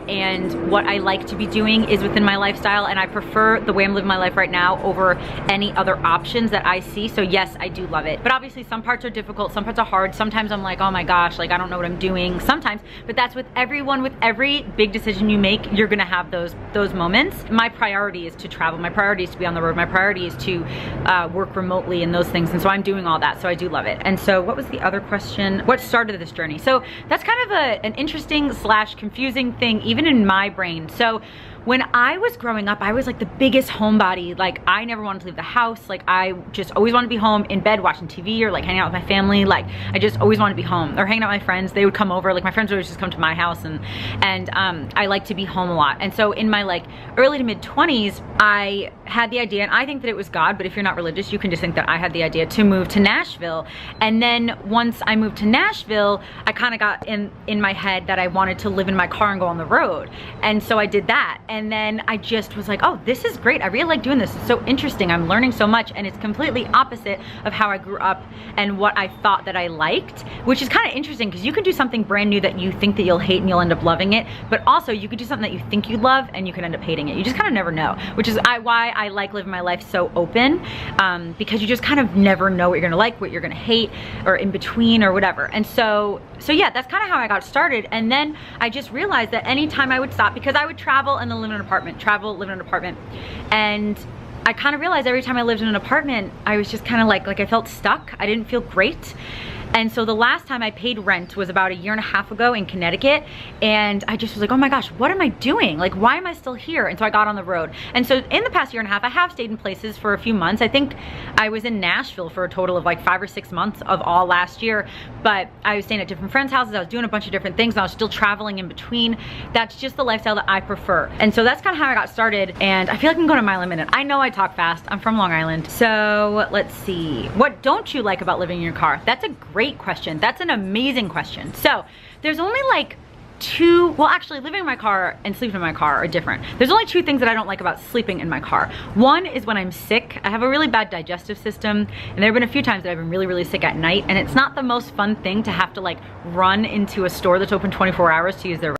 and what I like to be doing is within my lifestyle, and I prefer the way I'm living my life right now over any other options that I see. So yes, I do love it. But obviously some parts are difficult, some parts are hard. Sometimes I'm like, oh my gosh, like I don't know what I'm doing sometimes, but that's with everyone. With every big decision you make, you're gonna have those moments. My priority is to travel. My priority is to be on the road. My priority is to work remotely and those things. And so I'm doing all that, so I do love it. And so what was the other question? What started this journey? So that's kind of an interesting slash confusing thing even in my brain. So when I was growing up, I was like the biggest homebody. Like I never wanted to leave the house. Like I just always wanted to be home in bed watching TV or like hanging out with my family. Like I just always wanted to be home or hanging out with my friends. They would come over. Like my friends would always just come to my house, and I like to be home a lot. And so in my like early to mid 20s, I had the idea, and I think that it was God, but if you're not religious, you can just think that I had the idea to move to Nashville. And then once I moved to Nashville, I kind of got in my head that I wanted to live in my car and go on the road. And so I did that. And then I just was like, oh, this is great. I really like doing this. It's so interesting. I'm learning so much, and it's completely opposite of how I grew up and what I thought that I liked, which is kind of interesting because you can do something brand new that you think that you'll hate and you'll end up loving it. But also you could do something that you think you love and you could end up hating it. You just kind of never know, which is why I like living my life so open, because you just kind of never know what you're gonna like, what you're gonna hate, or in between or whatever. And so yeah, that's kind of how I got started. And then I just realized that anytime I would stop, because I would travel and then live in an apartment, travel, live in an apartment. And I kind of realized every time I lived in an apartment, I was just kind of like I felt stuck. I didn't feel great. And so the last time I paid rent was about 1.5 years ago in Connecticut, and I just was like, oh my gosh, what am I doing? Like, why am I still here? And so I got on the road. And so in the past 1.5 years, I have stayed in places for a few months. I think I was in Nashville for a total of like 5 or 6 months of all last year, but I was staying at different friends' houses. I was doing a bunch of different things, and I was still traveling in between. That's just the lifestyle that I prefer. And so that's kind of how I got started, and I feel like I'm going a mile a minute. I know I talk fast. I'm from Long Island. So let's see. What don't you like about living in your car? That's a great question. That's an amazing question. So there's only like well, actually living in my car and sleeping in my car are different. There's only 2 things that I don't like about sleeping in my car. One is when I'm sick. I have a really bad digestive system, and there have been a few times that I've been really, really sick at night, and it's not the most fun thing to have to like run into a store that's open 24 hours to use their